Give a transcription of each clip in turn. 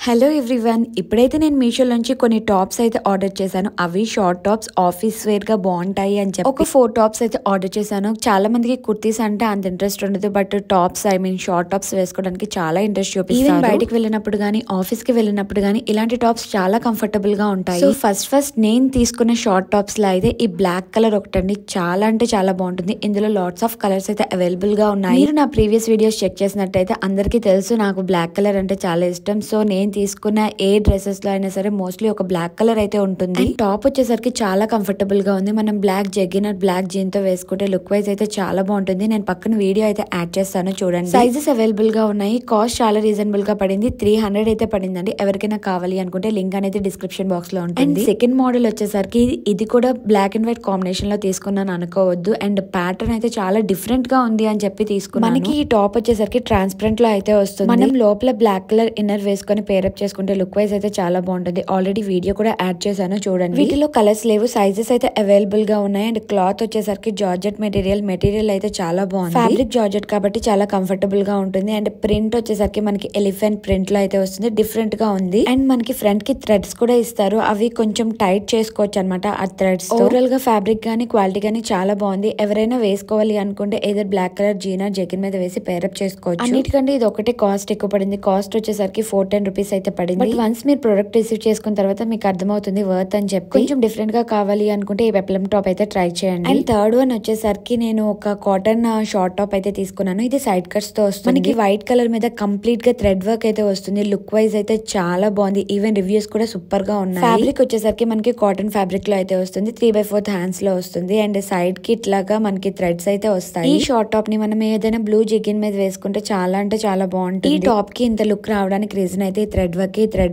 Hello everyone, ఇప్పుడైతే నేను మీషో నుంచి కొన్ని టాప్స్ అయితే ఆర్డర్ చేశాను. అవి షార్ట్ టాప్స్, ఆఫీస్ వేర్ గా బాగుంటాయి అని చెప్పి ఒక 4 టాప్స్ అయితే ఆర్డర్ చేశాను. చాలా మందికి కుర్తీస్ అంటే అంత ఇంట్రెస్ట్ ఉండదు, బట్ టాప్స్ షార్ట్ టాప్స్ వేసుకోవడానికి చాలా ఇంట్రెస్ట్ చూపిస్తారు. ఈవెన్ బయటికి వెళ్ళినప్పుడు గానీ, ఆఫీస్ కి వెళ్ళినప్పుడు గానీ ఇలాంటి టాప్స్ చాలా కంఫర్టబుల్ గా ఉంటాయి. సో ఫస్ట్ నేను తీసుకున్న షార్ట్ టాప్స్ లో అయితే ఈ బ్లాక్ కలర్ ఒకటండి, చాలా అంటే చాలా బాగుంటుంది. ఇందులో లాట్స్ ఆఫ్ కలర్స్ అయితే అవైలబుల్ గా ఉన్నాయి. మీరు నా ప్రీవియస్ వీడియోస్ చెక్ చేసినట్టయితే అందరికీ తెలుసు నాకు బ్లాక్ కలర్ అంటే చాలా ఇష్టం. సో నేను తీసుకున్న ఏ డ్రెస్సెస్ లో అయినా సరే మోస్ట్లీ ఒక బ్లాక్ కలర్ అయితే ఉంటుంది. టాప్ వచ్చేసరికి చాలా కంఫర్టబుల్ గా ఉంది. మనం బ్లాక్ జెగ్గిన్ బ్లాక్ జీన్ తో వేసుకుంటే లుక్ వైజ్ అయితే చాలా బాగుంటుంది. నేను పక్కన వీడియో అయితే యాడ్ చేస్తాను, చూడండి. సైజెస్ అవైలబుల్ గా ఉన్నాయి. కాస్ట్ చాలా రీజనబుల్ గా పడింది, 300 అయితే పడిందండి. ఎవరికైనా కావాలి అనుకుంటే లింక్ అనేది డిస్క్రిప్షన్ బాక్స్ లో ఉంటుంది. సెకండ్ మోడల్ వచ్చేసరికి ఇది కూడా బ్లాక్ అండ్ వైట్ కాంబినేషన్ లో తీసుకున్నాను అనుకోవద్దు. అండ్ ప్యాటర్న్ అయితే చాలా డిఫరెంట్ గా ఉంది అని చెప్పి తీసుకున్నాను. మనకి ఈ టాప్ వచ్చేసరికి ట్రాన్స్పరెంట్ లో అయితే వస్తుంది. మనం లోపల బ్లాక్ కలర్ ఇన్నర్ వేసుకొని పేరప్ చేసుకుంటే లుక్ వైజ్ అయితే చాలా బాగుంటుంది. ఆల్రెడీ వీడియో కూడా యాడ్ చేశాను, చూడండి. వీటిలో కలర్స్ లేవు, సైజెస్ అయితే అవైలబుల్ గా ఉన్నాయి. అండ్ క్లాత్ వచ్చేసరికి జార్జెట్ మెటీరియల్ అయితే చాలా బాగుంది. ఫ్యాబ్రిక్ జార్జెట్ కాబట్టి చాలా కంఫర్టబుల్ గా ఉంటుంది. అండ్ ప్రింట్ వచ్చేసరికి మనకి ఎలిఫెంట్ ప్రింట్ లో అయితే వస్తుంది, డిఫరెంట్ గా ఉంది. అండ్ మనకి ఫ్రంట్ కి థ్రెడ్స్ కూడా ఇస్తారు, అవి కొంచెం టైట్ చేసుకోవచ్చు అనమాట. ఆ థ్రెడ్స్ ఓవరాల్ గా ఫ్యాబ్రిక్ గానీ క్వాలిటీ గానీ చాలా బాగుంది. ఎవరైనా వేసుకోవాలి అనుకుంటే ఏదో బ్లాక్ కలర్ జీనా జెగిన్ మీద వేసి పేరప్ చేసుకోవచ్చు. అన్నిటికంటే ఇది ఒకటే కాస్ట్ ఎక్కువ పడింది. కాస్ట్ వచ్చేసరికి 410 రూపీస్ అయితే పడింది. బట్ వన్స్ మీరు ప్రొడక్ట్ రిసీవ్ చేసుకున్న తర్వాత మీకు అర్థమవుతుంది వర్త్ అని చెప్పి. కొంచెం డిఫరెంట్ గా కావాలి అనుకుంటే ఈ పెప్లం టాప్ అయితే ట్రై చేయండి. అండ్ థర్డ్ వన్ వచ్చేసరికి నేను ఒక కాటన్ షార్ట్ టాప్ అయితే తీసుకున్నాను. ఇది సైడ్ కట్స్ తో వస్తుంది. మనకి వైట్ కలర్ మీద కంప్లీట్ గా థ్రెడ్ వర్క్ అయితే వస్తుంది. లుక్ వైజ్ అయితే చాలా బాగుంది. ఈవెన్ రివ్యూస్ కూడా సూపర్ గా ఉన్నాయి. ఫ్యాబ్రిక్ వచ్చేసరికి మనకి కాటన్ ఫ్యాబ్రిక్ లో అయితే వస్తుంది. 3/4 హ్యాండ్స్ లో వస్తుంది. అండ్ సైడ్ కి ఇట్లాగా మనకి థ్రెడ్స్ అయితే వస్తాయి. ఈ షార్ట్ టాప్ ని మనం ఏదైనా బ్లూ జిగిన్ మీద వేసుకుంటే చాలా అంటే చాలా బాగుంటుంది. ఈ టాప్ కి ఇంత లుక్ రావడానికి రీజన్ అయితే థ్రెడ్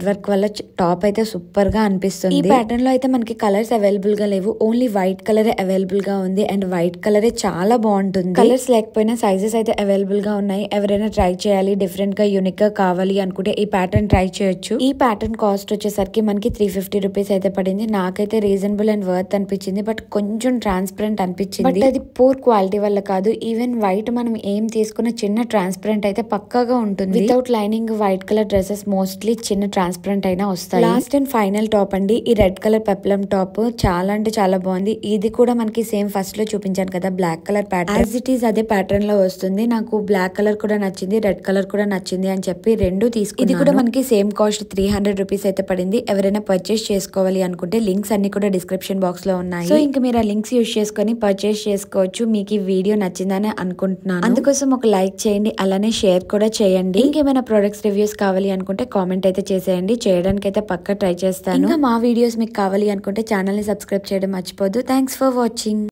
వర్క్ వల్ల టాప్ అయితే సూపర్ గా అనిపిస్తుంది. ఈ ప్యాటర్న్ లో అయితే మనకి కలర్స్ అవైలబుల్ గా లేవు, ఓన్లీ వైట్ కలర్ అవైలబుల్ గా ఉంది. అండ్ వైట్ కలరే చాలా బాగుంటుంది. కలర్స్ లేకపోయినా సైజెస్ అయితే అవైలబుల్ గా ఉన్నాయి. ఎవరైనా ట్రై చేయాలి, డిఫరెంట్ గా యూనిక్ గా కావాలి అనుకుంటే ఈ ప్యాటర్న్ ట్రై చేయొచ్చు. ఈ ప్యాటర్న్ కాస్ట్ వచ్చేసరికి మనకి 350 రూపీస్ అయితే పడింది. నాకైతే రీజనబుల్ అండ్ వర్త్ అనిపించింది, బట్ కొంచెం ట్రాన్స్పరెంట్ అనిపించింది. బట్ అది పూర్ క్వాలిటీ వల్ల కాదు, ఈవెన్ వైట్ మనం ఏం తీసుకున్న చిన్న ట్రాన్స్పరెంట్ అయితే పక్కాగా ఉంటుంది. Without lining white colour dresses mostly చిన్న ట్రాన్స్పరెంట్ అయినా వస్తాయి. లాస్ట్ అండ్ ఫైనల్ టాప్ అండి, ఈ రెడ్ కలర్ పెప్లం టాప్ చాలా అంటే చాలా బాగుంది. ఇది కూడా మనకి సేమ్ ఫస్ట్ లో చూపించాను కదా black colour pattern, as it is అదే ప్యాటర్న్ లో వస్తుంది. నాకు బ్లాక్ కలర్ కూడా నచ్చింది, రెడ్ కలర్ కూడా నచ్చింది అని చెప్పి రెండు తీసుకున్నాను. ఇది కూడా మనకి సేమ్ కాస్ట్ 300 రూపీస్ అయితే పడింది. ఎవరైనా పర్చేస్ చేసుకోవాలి అనుకుంటే లింక్స్ అన్ని కూడా డిస్క్రిప్షన్ బాక్స్ లో ఉన్నాయి. సో ఇంకా మీరు ఆ లింక్స్ యూజ్ చేసుకొని పర్చేస్ చేసుకోవచ్చు. మీకు ఈ వీడియో నచ్చిందని అనుకుంటున్నాను. అందుకోసం ఒక లైక్ చేయండి, అలానే షేర్ కూడా చేయండి. ఇంకేమైనా ప్రొడక్ట్స్ రివ్యూస్ కావాలి అనుకుంటే కామెంట్ అయితే చేసేయండి, చేయడానికి అయితే పక్కా ట్రై చేస్తాను. ఇంకా మా వీడియోస్ మీకు కావాలి అనుకుంటే ఛానల్ ని సబ్స్క్రైబ్ చేయడం మర్చిపోద్దు. Thanks for watching.